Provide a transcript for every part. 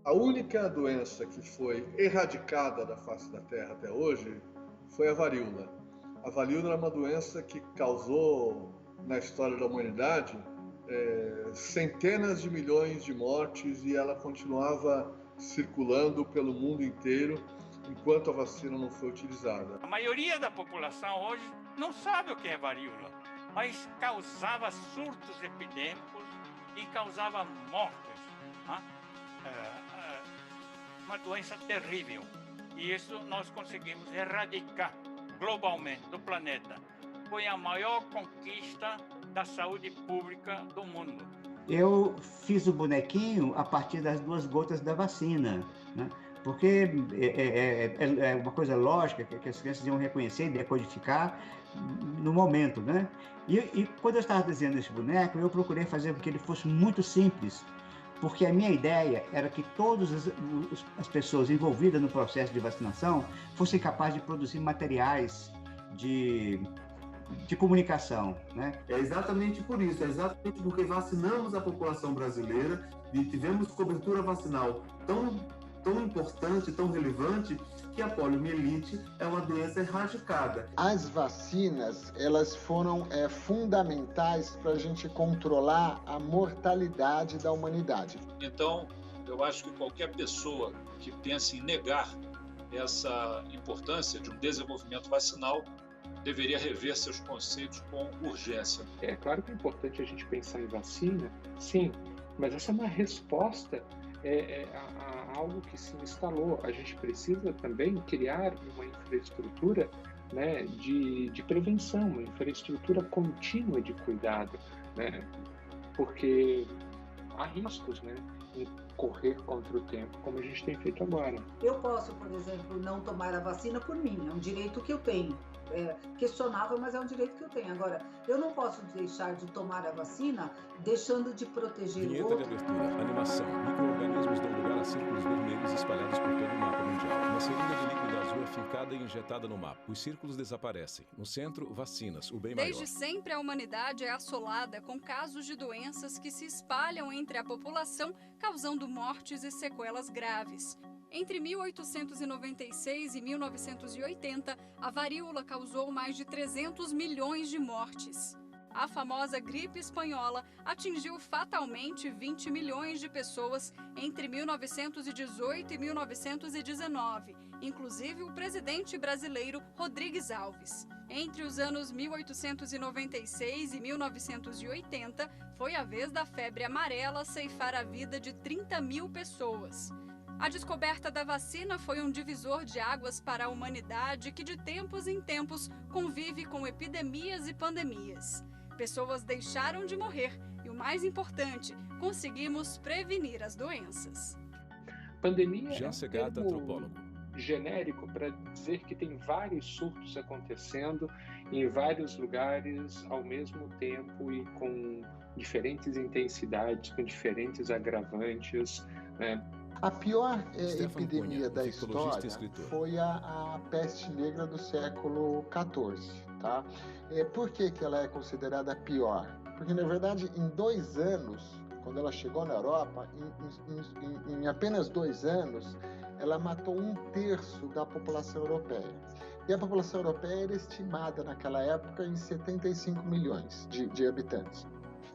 A única doença que foi erradicada da face da Terra até hoje foi a varíola. A varíola é uma doença que causou, na história da humanidade, centenas de milhões de mortes, e ela continuava circulando pelo mundo inteiro enquanto a vacina não foi utilizada. A maioria da população hoje não sabe o que é varíola, mas causava surtos epidêmicos e causava mortes. Uma doença terrível. E isso nós conseguimos erradicar globalmente do planeta. Foi a maior conquista da saúde pública do mundo. Eu fiz o bonequinho a partir das 2 gotas da vacina, né? Porque é uma coisa lógica que as crianças iam reconhecer e decodificar no momento, né? E quando eu estava desenhando esse boneco, eu procurei fazer com que ele fosse muito simples, porque a minha ideia era que todas as pessoas envolvidas no processo de vacinação fossem capazes de produzir materiais de comunicação, né? É exatamente por isso, é exatamente porque vacinamos a população brasileira e tivemos cobertura vacinal tão importante, tão relevante, que a poliomielite é uma doença erradicada. As vacinas, elas foram fundamentais para a gente controlar a mortalidade da humanidade. Então, eu acho que qualquer pessoa que pense em negar essa importância de um desenvolvimento vacinal deveria rever seus conceitos com urgência. É claro que é importante a gente pensar em vacina, sim, mas essa é uma resposta a algo que se instalou. A gente precisa também criar uma infraestrutura, né, de prevenção, uma infraestrutura contínua de cuidado, né, porque há riscos, né, em correr contra o tempo, como a gente tem feito agora. Eu posso, por exemplo, não tomar a vacina por mim, é um direito que eu tenho. É questionável, mas é um direito que eu tenho. Agora, eu não posso deixar de tomar a vacina deixando de proteger o outro. Vinheta de abertura, animação. Micro-organismos dão lugar a círculos vermelhos espalhados por todo o mapa mundial. Uma seringa de líquido azul é fincada e injetada no mapa. Os círculos desaparecem. No centro, vacinas, o bem maior. Desde sempre, a humanidade é assolada com casos de doenças que se espalham entre a população, causando mortes e sequelas graves. Entre 1896 e 1980, a varíola causou mais de 300 milhões de mortes. A famosa gripe espanhola atingiu fatalmente 20 milhões de pessoas entre 1918 e 1919, inclusive o presidente brasileiro Rodrigues Alves. Entre os anos 1896 e 1980, foi a vez da febre amarela ceifar a vida de 30 mil pessoas. A descoberta da vacina foi um divisor de águas para a humanidade que, de tempos em tempos, convive com epidemias e pandemias. Pessoas deixaram de morrer e, o mais importante, conseguimos prevenir as doenças. Pandemia Jean Segata, antropólogo. Genérico para dizer que tem vários surtos acontecendo em vários lugares ao mesmo tempo e com diferentes intensidades, com diferentes agravantes, né? A pior epidemia da história foi a peste negra do século XIV, tá? Por que ela é considerada a pior? Porque, na verdade, em 2 anos, quando ela chegou na Europa, em apenas 2 anos, ela matou 1/3 da população europeia. E a população europeia era estimada, naquela época, em 75 milhões de habitantes.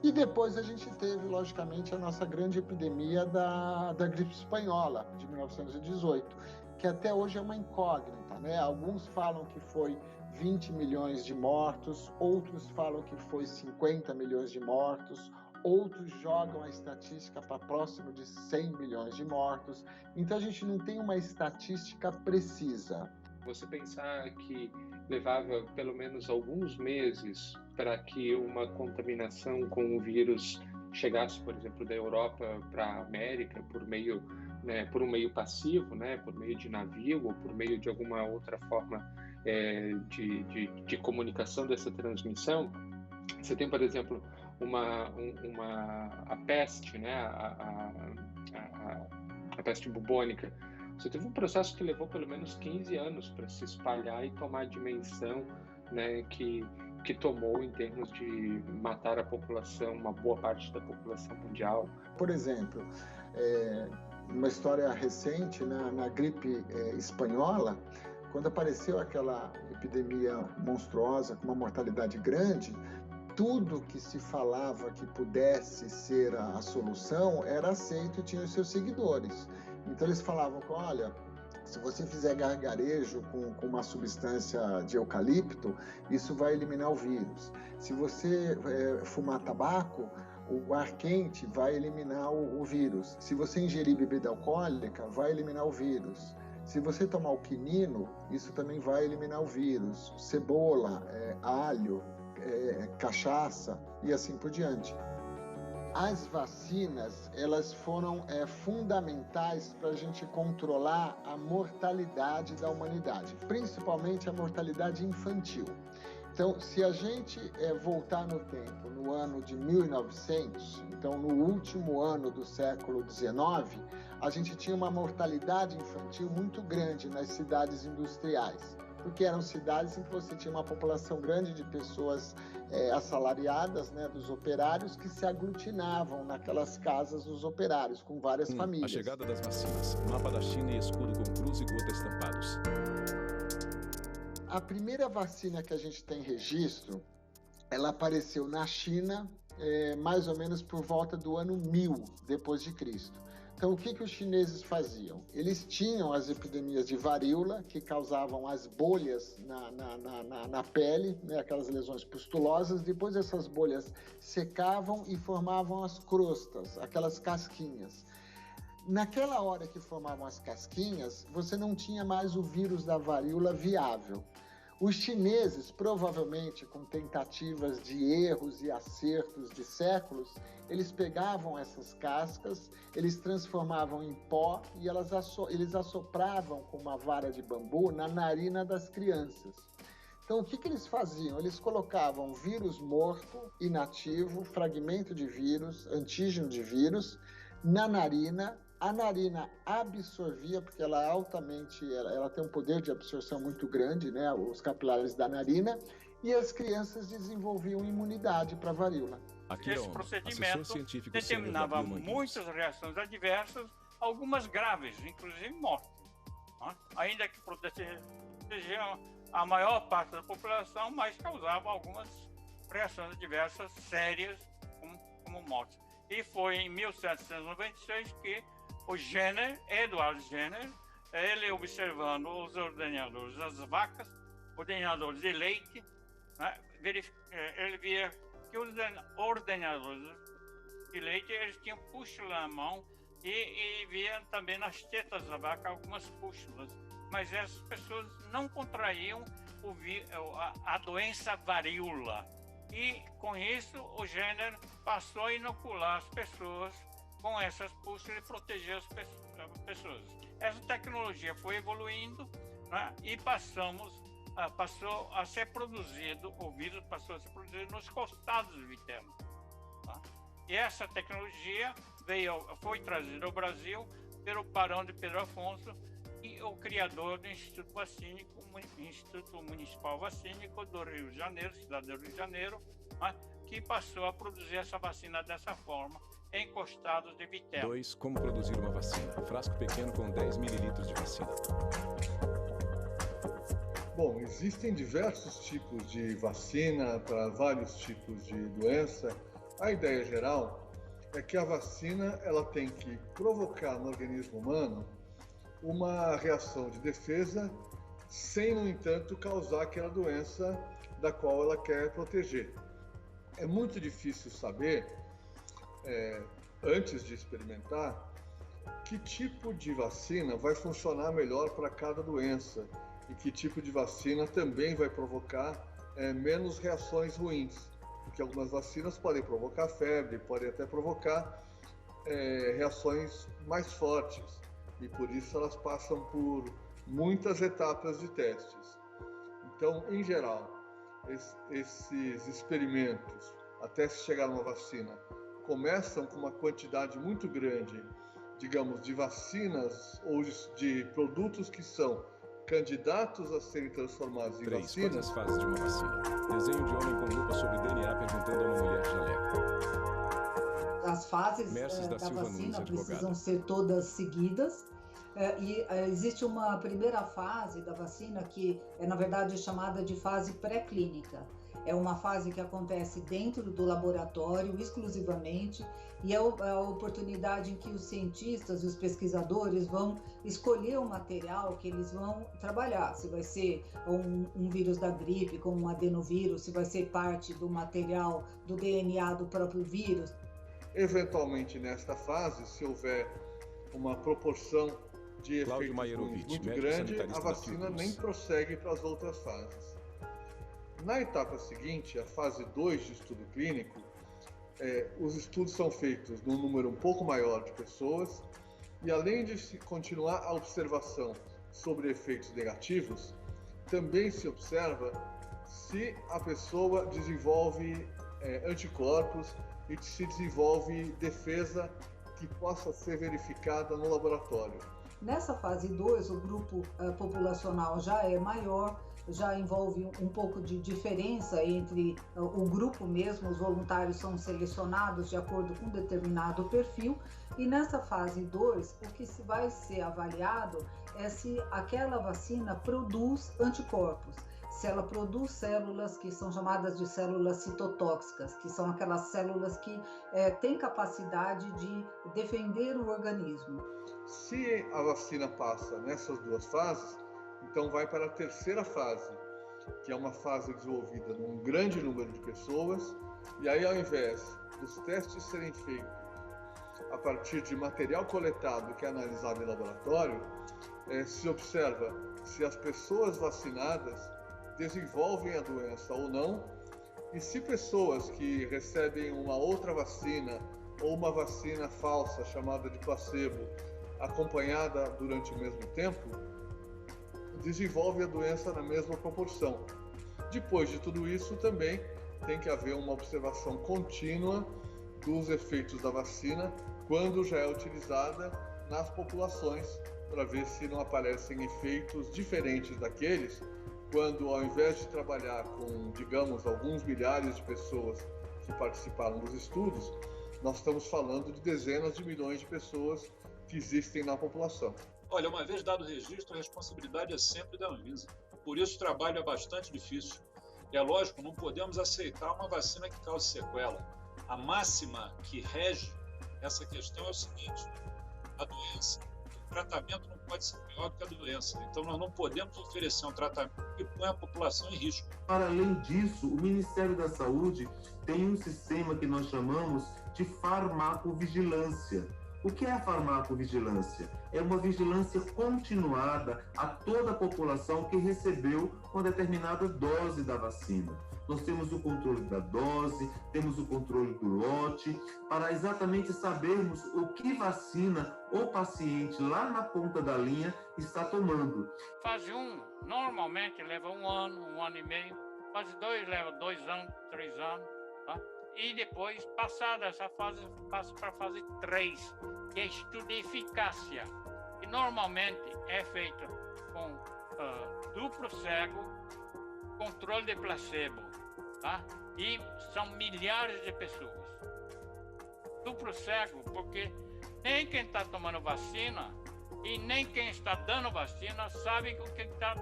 E depois a gente teve, logicamente, a nossa grande epidemia da gripe espanhola, de 1918, que até hoje é uma incógnita, né? Alguns falam que foi 20 milhões de mortos, outros falam que foi 50 milhões de mortos, outros jogam a estatística para próximo de 100 milhões de mortos. Então a gente não tem uma estatística precisa. Você pensar que levava pelo menos alguns meses para que uma contaminação com o vírus chegasse, por exemplo, da Europa para a América por meio, né, por um meio passivo, né, por meio de navio ou por meio de alguma outra forma de comunicação dessa transmissão. Você tem, por exemplo, a peste, né, a peste bubônica. Você teve um processo que levou pelo menos 15 anos para se espalhar e tomar a dimensão, né, que tomou em termos de matar a população, uma boa parte da população mundial. Por exemplo, uma história recente, na gripe espanhola, quando apareceu aquela epidemia monstruosa com uma mortalidade grande, tudo que se falava que pudesse ser a solução era aceito e tinha os seus seguidores. Então eles falavam que, olha, se você fizer gargarejo com uma substância de eucalipto, isso vai eliminar o vírus. Se você fumar tabaco, o ar quente vai eliminar o vírus. Se você ingerir bebida alcoólica, vai eliminar o vírus. Se você tomar o quinino, isso também vai eliminar o vírus. Cebola, alho, cachaça e assim por diante. As vacinas, elas foram fundamentais para a gente controlar a mortalidade da humanidade, principalmente a mortalidade infantil. Então, se a gente voltar no tempo, no ano de 1900, então no último ano do século XIX, a gente tinha uma mortalidade infantil muito grande nas cidades industriais, porque eram cidades em que você tinha uma população grande de pessoas assalariadas, né, dos operários, que se aglutinavam naquelas casas dos operários, com várias famílias. A chegada das vacinas, mapa da China e escudo com cruz e gota estampados. A primeira vacina que a gente tem registro, ela apareceu na China mais ou menos por volta do ano 1000 depois de Cristo. Então, o que os chineses faziam? Eles tinham as epidemias de varíola, que causavam as bolhas na pele, né, aquelas lesões pustulosas. Depois essas bolhas secavam e formavam as crostas, aquelas casquinhas. Naquela hora que formavam as casquinhas, você não tinha mais o vírus da varíola viável. Os chineses, provavelmente com tentativas de erros e acertos de séculos, eles pegavam essas cascas, eles transformavam em pó e eles assopravam com uma vara de bambu na narina das crianças. Então, o que eles faziam? Eles colocavam vírus morto, inativo, fragmento de vírus, antígeno de vírus, na narina. A narina absorvia, porque ela ela tem um poder de absorção muito grande, né, os capilares da narina, e as crianças desenvolviam imunidade para a varíola. Esse procedimento determinava muitas reações adversas, algumas graves, inclusive morte. Ainda que protegiam a maior parte da população, mas causavam algumas reações adversas sérias, como morte. E foi em 1796 que o Jenner, Edward Jenner, ele observando os ordenhadores das vacas, ordenhadores de leite, né, ele via que os ordenhadores de leite, eles tinham pústula na mão e via também nas tetas da vaca algumas pústulas, mas essas pessoas não contraíam a doença varíola. E com isso o Jenner passou a inocular as pessoas com essas pústulas e proteger as pessoas. Essa tecnologia foi evoluindo, né, e passou a ser produzido, o vírus passou a ser produzido nos costados do vitelo. Tá? E essa tecnologia foi trazida ao Brasil pelo barão de Pedro Afonso e o criador do Instituto Vacínico, Instituto Municipal Vacínico do Rio de Janeiro, cidade do Rio de Janeiro, né, que passou a produzir essa vacina dessa forma, em costados de vitelo. 2. Como produzir uma vacina. Frasco pequeno com 10 ml de vacina. Bom, existem diversos tipos de vacina para vários tipos de doença. A ideia geral é que a vacina ela tem que provocar no organismo humano uma reação de defesa sem, no entanto, causar aquela doença da qual ela quer proteger. É muito difícil saber, antes de experimentar, que tipo de vacina vai funcionar melhor para cada doença e que tipo de vacina também vai provocar menos reações ruins, porque algumas vacinas podem provocar febre, podem até provocar reações mais fortes, e por isso elas passam por muitas etapas de testes. Então, em geral, esses experimentos, até se chegar numa vacina, começam com uma quantidade muito grande, digamos, de vacinas ou de produtos que são candidatos a serem transformados em 3. vacinas. Quais as fases de uma vacina? Desenho de homem com lupa sobre DNA perguntando a uma mulher jaleco. as fases da vacina precisam ser todas seguidas. Existe uma primeira fase da vacina que é, na verdade, chamada de fase pré-clínica. É uma fase que acontece dentro do laboratório exclusivamente e é a oportunidade em que os cientistas e os pesquisadores vão escolher o material que eles vão trabalhar. Se vai ser um vírus da gripe, como um adenovírus, se vai ser parte do material do DNA do próprio vírus. Eventualmente, nesta fase, se houver uma proporção de efeitos muito grande, a vacina nem prossegue para as outras fases. Na etapa seguinte, a fase 2 de estudo clínico, os estudos são feitos num número um pouco maior de pessoas e, além de se continuar a observação sobre efeitos negativos, também se observa se a pessoa desenvolve anticorpos e se desenvolve defesa que possa ser verificada no laboratório. Nessa fase 2, o grupo populacional já é maior, já envolve um pouco de diferença entre o grupo mesmo, os voluntários são selecionados de acordo com um determinado perfil, e nessa fase 2, o que vai ser avaliado é se aquela vacina produz anticorpos, se ela produz células que são chamadas de células citotóxicas, que são aquelas células que têm capacidade de defender o organismo. Se a vacina passa nessas duas fases, então vai para a terceira fase, que é uma fase desenvolvida num grande número de pessoas, e aí, ao invés dos testes serem feitos a partir de material coletado que é analisado em laboratório, se observa se as pessoas vacinadas desenvolvem a doença ou não, e se pessoas que recebem uma outra vacina ou uma vacina falsa chamada de placebo, acompanhada durante o mesmo tempo, desenvolve a doença na mesma proporção. Depois de tudo isso, também tem que haver uma observação contínua dos efeitos da vacina quando já é utilizada nas populações, para ver se não aparecem efeitos diferentes daqueles quando, ao invés de trabalhar com, digamos, alguns milhares de pessoas que participaram dos estudos, nós estamos falando de dezenas de milhões de pessoas que existem na população. Olha, uma vez dado o registro, a responsabilidade é sempre da Anvisa. Por isso o trabalho é bastante difícil. É lógico, não podemos aceitar uma vacina que cause sequela. A máxima que rege essa questão é o seguinte: a doença, o tratamento não pode ser pior do que a doença. Então nós não podemos oferecer um tratamento que põe a população em risco. Para além disso, o Ministério da Saúde tem um sistema que nós chamamos de farmacovigilância. O que é a farmacovigilância? É uma vigilância continuada a toda a população que recebeu uma determinada dose da vacina. Nós temos o controle da dose, temos o controle do lote, para exatamente sabermos o que vacina o paciente lá na ponta da linha está tomando. Fase 1 normalmente leva 1 ano e meio. Fase 2 leva 2 anos, 3 anos, tá? E depois, passada essa fase, passa para a fase 3, que é estudo de eficácia, que normalmente é feito com duplo cego, controle de placebo, tá? E são milhares de pessoas. Duplo cego, porque nem quem está tomando vacina e nem quem está dando vacina sabe o que está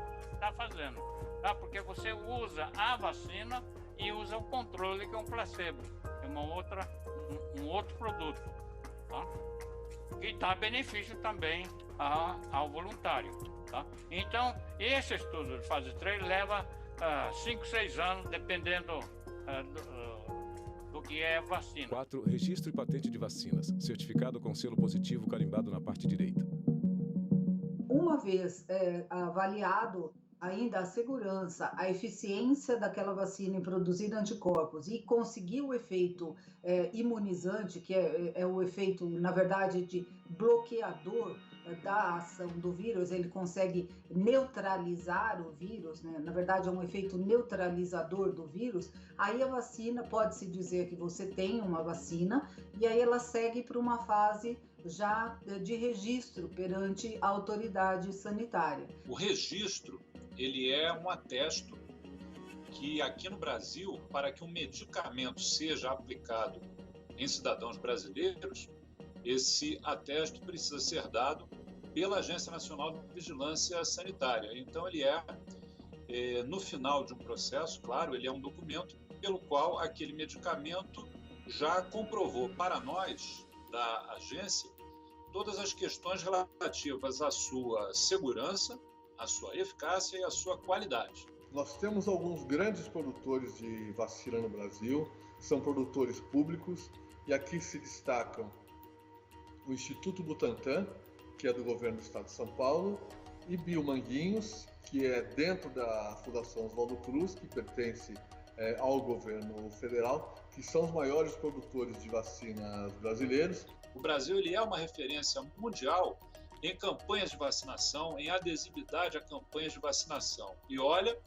fazendo, tá? Porque você usa a vacina e usa o controle, que é um placebo, é um outro produto, tá? Que dá benefício também ao voluntário, tá? Então, esse estudo de fase 3 leva 5, 6 anos, dependendo do que é vacina. 4. Registro e patente de vacinas, certificado com selo positivo carimbado na parte direita. Uma vez avaliado ainda a segurança, a eficiência daquela vacina em produzir anticorpos e conseguir o efeito imunizante, que é o efeito, na verdade, de bloqueador da ação do vírus, ele consegue neutralizar o vírus, né? Na verdade é um efeito neutralizador do vírus, aí a vacina, pode-se dizer que você tem uma vacina, e aí ela segue para uma fase já de registro perante a autoridade sanitária. O registro, ele é um atesto que aqui no Brasil, para que um medicamento seja aplicado em cidadãos brasileiros, esse atesto precisa ser dado pela Agência Nacional de Vigilância Sanitária. Então, ele no final de um processo, claro, ele é um documento pelo qual aquele medicamento já comprovou para nós, da agência, todas as questões relativas à sua segurança, à sua eficácia e à sua qualidade. Nós temos alguns grandes produtores de vacina no Brasil, são produtores públicos, e aqui se destacam o Instituto Butantan, que é do governo do estado de São Paulo, e Biomanguinhos, que é dentro da Fundação Oswaldo Cruz, que pertence ao governo federal, que são os maiores produtores de vacinas brasileiros. O Brasil ele é uma referência mundial em campanhas de vacinação, em adesividade a campanhas de vacinação. E olha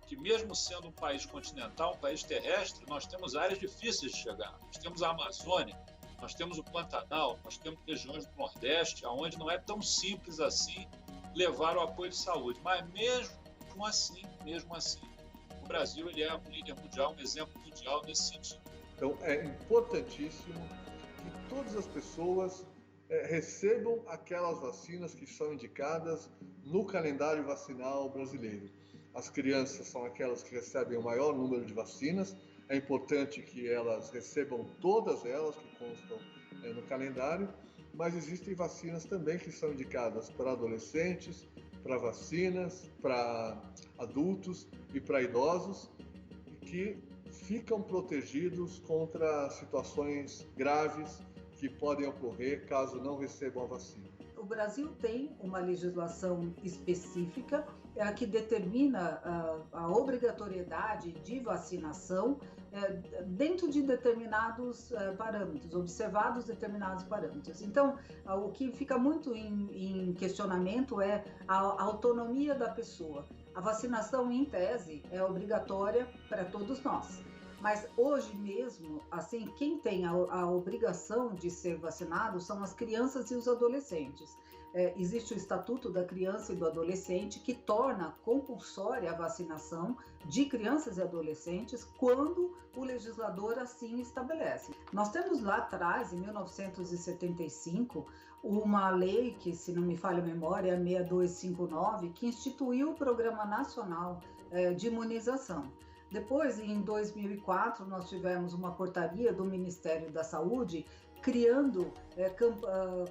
que mesmo sendo um país continental, um país terrestre, nós temos áreas difíceis de chegar. Nós temos a Amazônia, nós temos o Pantanal, nós temos regiões do Nordeste, onde não é tão simples assim levar o apoio de saúde. Mas mesmo assim, o Brasil ele é um líder mundial, um exemplo mundial nesse sentido. Então é importantíssimo que todas as pessoas recebam aquelas vacinas que são indicadas no calendário vacinal brasileiro. As crianças são aquelas que recebem o maior número de vacinas. É importante que elas recebam todas elas que constam no calendário, mas existem vacinas também que são indicadas para adolescentes, para vacinas, para adultos e para idosos, que ficam protegidos contra situações graves que podem ocorrer caso não recebam a vacina. O Brasil tem uma legislação específica que determina a obrigatoriedade de vacinação dentro de determinados parâmetros, observados determinados parâmetros. Então, o que fica muito em questionamento é a autonomia da pessoa. A vacinação, em tese, é obrigatória para todos nós. Mas hoje mesmo, assim, quem tem a obrigação de ser vacinado são as crianças e os adolescentes. Existe o Estatuto da Criança e do Adolescente que torna compulsória a vacinação de crianças e adolescentes quando o legislador assim estabelece. Nós temos lá atrás, em 1975, uma lei que, se não me falha a memória, é a 6259, que instituiu o Programa Nacional de Imunização. Depois, em 2004, nós tivemos uma portaria do Ministério da Saúde criando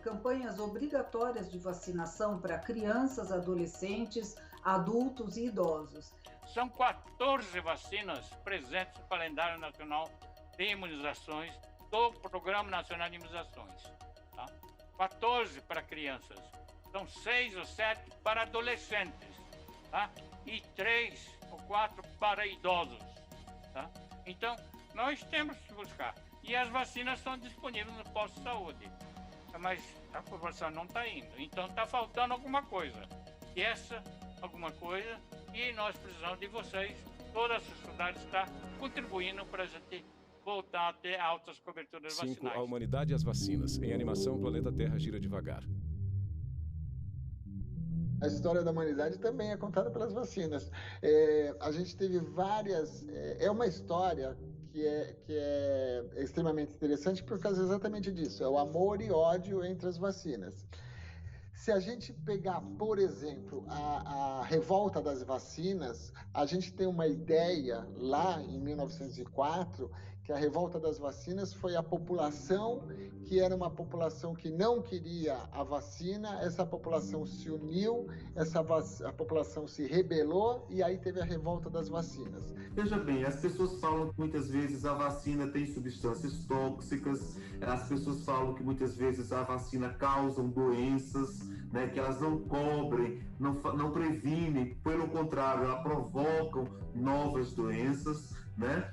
campanhas obrigatórias de vacinação para crianças, adolescentes, adultos e idosos. São 14 vacinas presentes no calendário nacional de imunizações do Programa Nacional de Imunizações. Tá? 14 para crianças, são 6 ou 7 para adolescentes, tá? E 3 ou 4 para idosos. Tá? Então, nós temos que buscar. E as vacinas estão disponíveis no posto de saúde. Mas a população não está indo. Então, está faltando alguma coisa. E essa alguma coisa, e nós precisamos de vocês. Toda a sociedade está contribuindo para a gente voltar a ter altas coberturas 5. Vacinais. A humanidade e as vacinas. Em animação, o planeta Terra gira devagar. A história da humanidade também é contada pelas vacinas. A gente teve várias... É uma história que é extremamente interessante por causa exatamente disso. É o amor e ódio entre as vacinas. Se a gente pegar, por exemplo, a revolta das vacinas, a gente tem uma ideia lá em 1904 que a revolta das vacinas foi a população, que era uma população que não queria a vacina, essa população se uniu, a população se rebelou e aí teve a revolta das vacinas. Veja bem, as pessoas falam que muitas vezes a vacina tem substâncias tóxicas, as pessoas falam que muitas vezes a vacina causa doenças, né, que elas não cobrem, não previnem, pelo contrário, elas provocam novas doenças, né?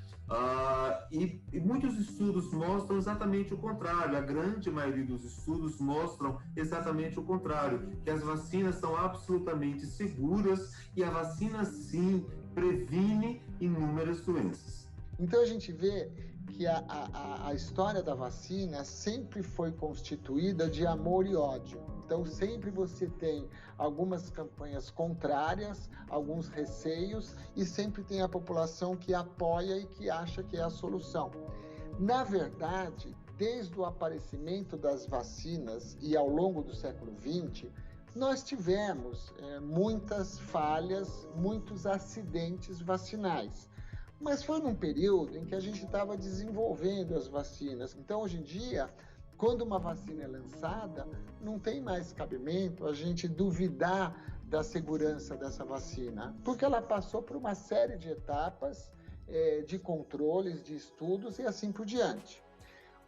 E muitos estudos mostram exatamente o contrário. A grande maioria dos estudos mostram exatamente o contrário, que as vacinas são absolutamente seguras e a vacina sim previne inúmeras doenças. Então a gente vê que a história da vacina sempre foi constituída de amor e ódio. Então sempre você tem algumas campanhas contrárias, alguns receios e sempre tem a população que apoia e que acha que é a solução. Na verdade, desde o aparecimento das vacinas e ao longo do século XX, nós tivemos muitas falhas, muitos acidentes vacinais. Mas foi num período em que a gente estava desenvolvendo as vacinas. Então, hoje em dia, quando uma vacina é lançada, não tem mais cabimento a gente duvidar da segurança dessa vacina, porque ela passou por uma série de etapas de controles, de estudos e assim por diante.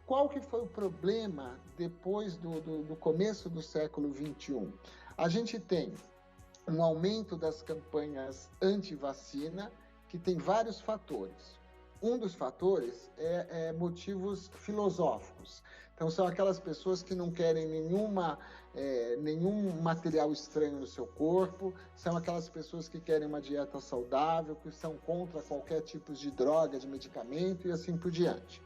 Qual que foi o problema depois do começo do século XXI? A gente tem um aumento das campanhas anti-vacina, que tem vários fatores. Um dos fatores é motivos filosóficos. Então, são aquelas pessoas que não querem nenhum material estranho no seu corpo, são aquelas pessoas que querem uma dieta saudável, que são contra qualquer tipo de droga, de medicamento e assim por diante.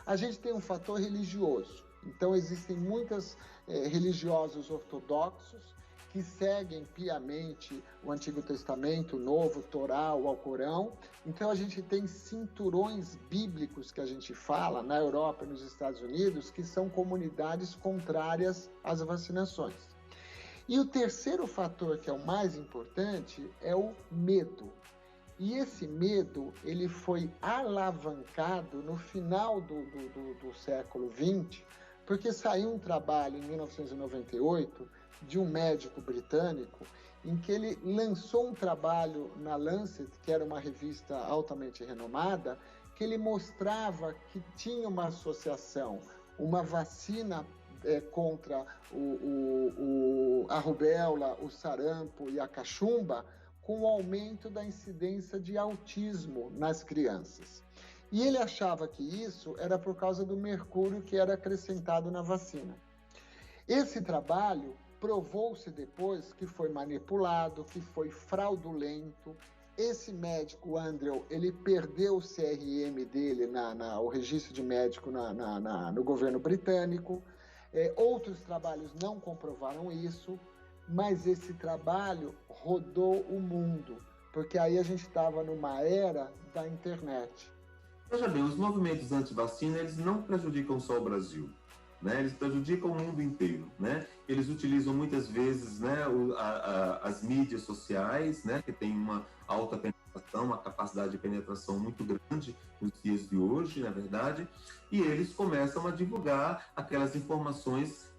A gente tem um fator religioso. Então, existem muitos religiosos ortodoxos que seguem piamente o Antigo Testamento, o Novo, Torá, o Alcorão. Então, a gente tem cinturões bíblicos que a gente fala na Europa e nos Estados Unidos, que são comunidades contrárias às vacinações. E o terceiro fator, que é o mais importante, é o medo. E esse medo, ele foi alavancado no final do século XX, porque saiu um trabalho em 1998 de um médico britânico, em que ele lançou um trabalho na Lancet, que era uma revista altamente renomada, que ele mostrava que tinha uma associação, uma vacina contra a rubéola, o sarampo e a cachumba, com o aumento da incidência de autismo nas crianças. E ele achava que isso era por causa do mercúrio que era acrescentado na vacina. Esse trabalho provou-se depois que foi manipulado, que foi fraudulento. Esse médico, Andrew, ele perdeu o CRM dele, o registro de médico no governo britânico. Outros trabalhos não comprovaram isso, mas esse trabalho rodou o mundo, porque aí a gente estava numa era da internet. Veja bem, os movimentos anti-vacina, eles não prejudicam só o Brasil, né? Eles prejudicam o mundo inteiro, né? Eles utilizam muitas vezes, né, as mídias sociais, né, que tem uma alta penetração, uma capacidade de penetração muito grande nos dias de hoje, na verdade, e eles começam a divulgar aquelas informações,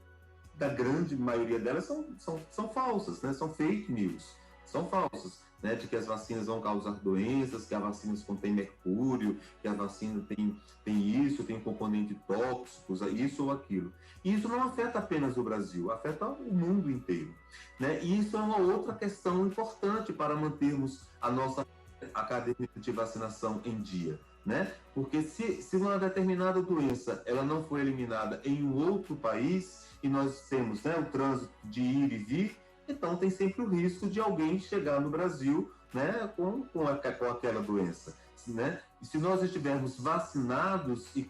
da grande maioria delas são falsas, né? São fake news, são falsas. Né, de que as vacinas vão causar doenças, que as vacinas contêm mercúrio, que a vacina tem isso, tem componente tóxico, isso ou aquilo. E isso não afeta apenas o Brasil, afeta o mundo inteiro. Né? E isso é uma outra questão importante para mantermos a nossa caderneta de vacinação em dia. Né? Porque se uma determinada doença ela não foi eliminada em um outro país, e nós temos, né, o trânsito de ir e vir, então tem sempre o risco de alguém chegar no Brasil, né, com aquela doença. Né? E se nós estivermos vacinados e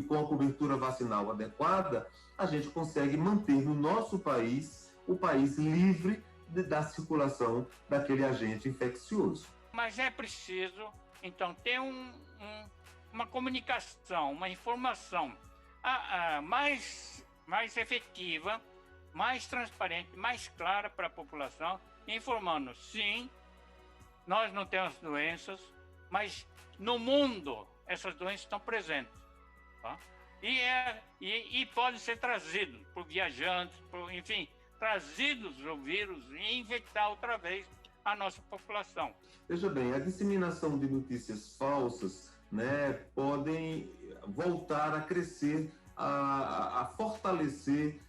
com a cobertura vacinal adequada, a gente consegue manter no nosso país o país livre da circulação daquele agente infeccioso. Mas é preciso, então, ter uma comunicação, uma informação mais efetiva, mais transparente, mais clara para a população, informando, sim, nós não temos doenças, mas no mundo essas doenças estão presentes. Tá? E podem ser trazidos por viajantes, enfim, trazidos o vírus e infectar outra vez a nossa população. Veja bem, a disseminação de notícias falsas, né, podem voltar a crescer, a fortalecer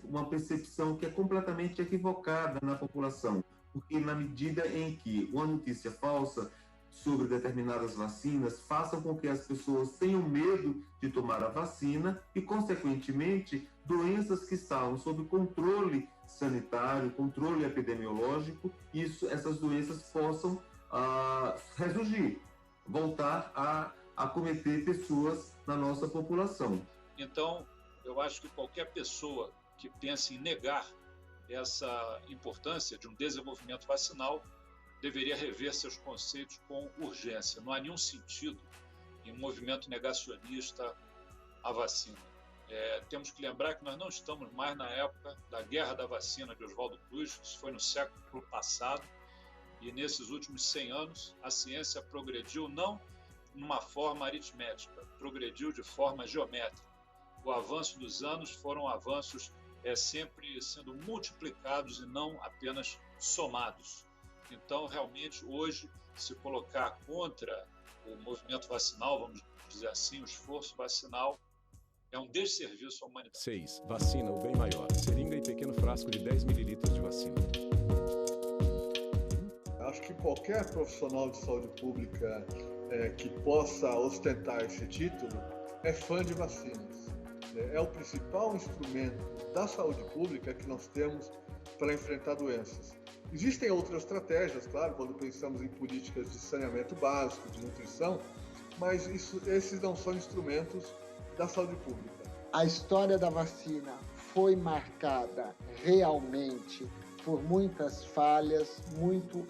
uma percepção que é completamente equivocada na população, porque na medida em que uma notícia falsa sobre determinadas vacinas façam com que as pessoas tenham medo de tomar a vacina e, consequentemente, doenças que estavam sob controle sanitário, controle epidemiológico, essas doenças possam ressurgir, voltar a acometer pessoas na nossa população. Então, eu acho que qualquer pessoa que pense em negar essa importância de um desenvolvimento vacinal deveria rever seus conceitos com urgência. Não há nenhum sentido em um movimento negacionista a vacina. Temos que lembrar que nós não estamos mais na época da guerra da vacina de Oswaldo Cruz, isso foi no século passado, e nesses últimos 100 anos a ciência progrediu não numa forma aritmética, progrediu de forma geométrica. O avanço dos anos foram avanços sempre sendo multiplicados e não apenas somados. Então, realmente, hoje, se colocar contra o movimento vacinal, vamos dizer assim, o esforço vacinal, é um desserviço à humanidade. 6. Vacina, o bem maior. Seringa e pequeno frasco de 10 ml de vacina. Acho que qualquer profissional de saúde pública que possa ostentar esse título é fã de vacinas. É o principal instrumento da saúde pública que nós temos para enfrentar doenças. Existem outras estratégias, claro, quando pensamos em políticas de saneamento básico, de nutrição, mas esses não são instrumentos da saúde pública. A história da vacina foi marcada realmente por muitas falhas,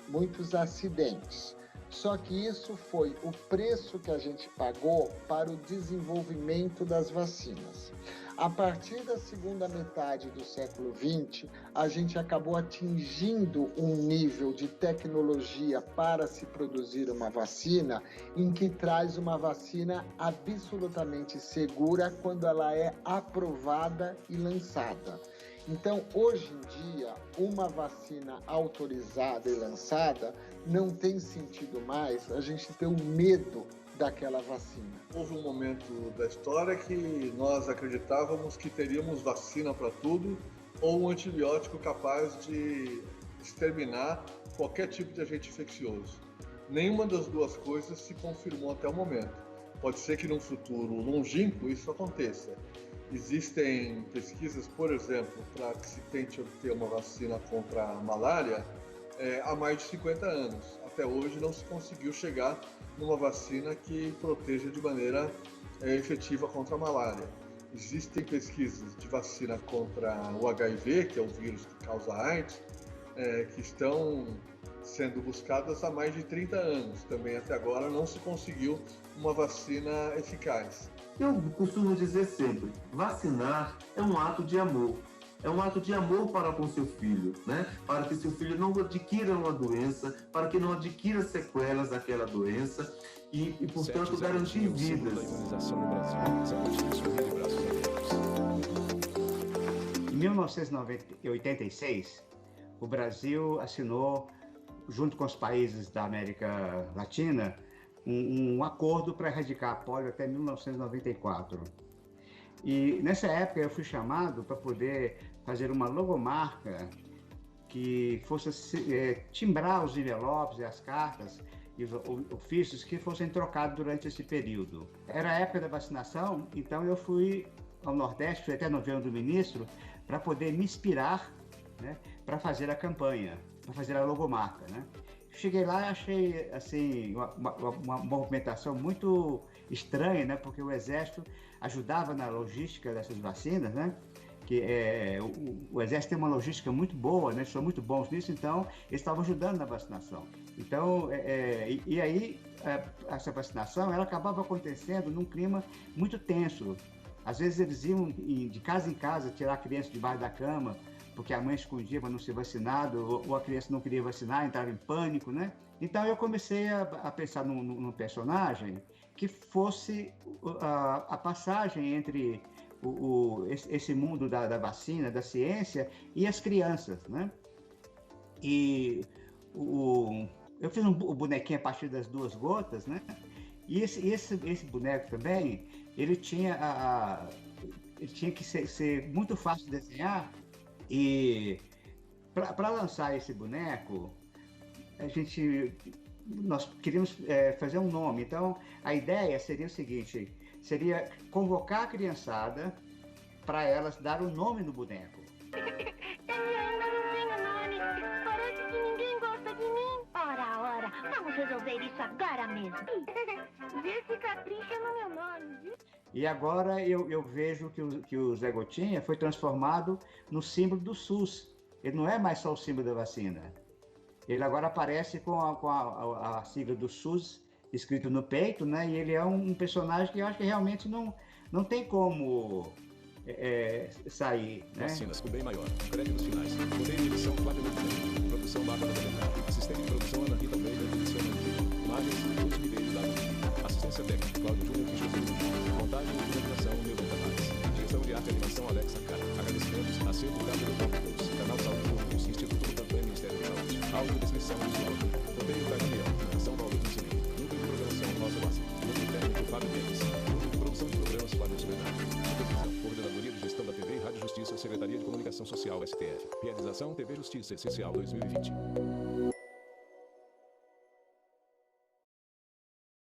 muitos acidentes. Só que isso foi o preço que a gente pagou para o desenvolvimento das vacinas. A partir da segunda metade do século XX, a gente acabou atingindo um nível de tecnologia para se produzir uma vacina, em que traz uma vacina absolutamente segura quando ela é aprovada e lançada. Então, hoje em dia, uma vacina autorizada e lançada não tem sentido mais a gente ter um medo daquela vacina. Houve um momento da história que nós acreditávamos que teríamos vacina para tudo ou um antibiótico capaz de exterminar qualquer tipo de agente infeccioso. Nenhuma das duas coisas se confirmou até o momento. Pode ser que num futuro longínquo isso aconteça. Existem pesquisas, por exemplo, para que se tente obter uma vacina contra a malária há mais de 50 anos. Até hoje não se conseguiu chegar numa vacina que proteja de maneira efetiva contra a malária. Existem pesquisas de vacina contra o HIV, que é o vírus que causa AIDS, que estão sendo buscadas há mais de 30 anos. Também até agora não se conseguiu uma vacina eficaz. Eu costumo dizer sempre, vacinar é um ato de amor. É um ato de amor para com seu filho, né? Para que seu filho não adquira uma doença, para que não adquira sequelas daquela doença e portanto, garantir vidas. Em 1986, o Brasil assinou, junto com os países da América Latina, um acordo para erradicar a polio até 1994. E nessa época eu fui chamado para poder fazer uma logomarca que fosse timbrar os envelopes e as cartas e os ofícios que fossem trocados durante esse período. Era a época da vacinação, então eu fui ao Nordeste, fui até no governo do ministro, para poder me inspirar, né, para fazer a campanha, para fazer a logomarca, né? Cheguei lá e achei assim, uma movimentação muito estranha, né? Porque o Exército ajudava na logística dessas vacinas, né? Que o Exército tem uma logística muito boa, né? São muito bons nisso, então eles estavam ajudando na vacinação. Então, e aí essa vacinação ela acabava acontecendo num clima muito tenso. Às vezes eles iam de casa em casa tirar a criança debaixo da cama, porque a mãe escondia para não ser vacinado, ou a criança não queria vacinar, entrava em pânico, né? Então eu comecei a pensar num personagem que fosse a passagem entre esse mundo da vacina, da ciência e as crianças, né? E eu fiz um bonequinho a partir das 2 gotas, né? E esse boneco também, ele tinha que ser muito fácil de desenhar. E para lançar esse boneco, nós queríamos fazer um nome. Então, a ideia seria o seguinte, seria convocar a criançada para elas dar o nome no boneco. Parece que ninguém gosta de mim. Ora, vamos resolver isso agora mesmo. Vê capricha no meu nome, viu? E agora eu vejo que o Zé Gotinha foi transformado no símbolo do SUS. Ele não é mais só o símbolo da vacina. Ele agora aparece com a sigla do SUS escrito no peito, né? E ele é um personagem que eu acho que realmente não tem como sair. Vacinas, o bem maior. Créditos finais. Roteiro e edição, Flávio Montenegro. Produção, Bárbara Domental. Assistente de produção, Ana Rita Almeida e Luciana Antigo. Imagens, Lúcio Ribeiro, Dado Antigo. Assistência técnica, Cláudio Júnior e José Antigo. Montagem e finalização, Neuza Tavares. Direção de arte e animação, Alexa Cara. Agradecimentos, Acervo Câmara Computadores. Canal Saúde Públicos, Instituto Butantan, Ministério da Saúde. Áudio descrição do usuário. Roteiro da Daniel. São Paulo do Cinema. Núcleo de programação, Rosa Massa. Núcleo técnico, Fábio Mendes. Núcleo de produção de programas, Flávio Soledade. Supervisão, Coordenadoria de Gestão da TV e Rádio Justiça, Secretaria de Comunicação Social, STF. Realização, TV Justiça Essencial 2020.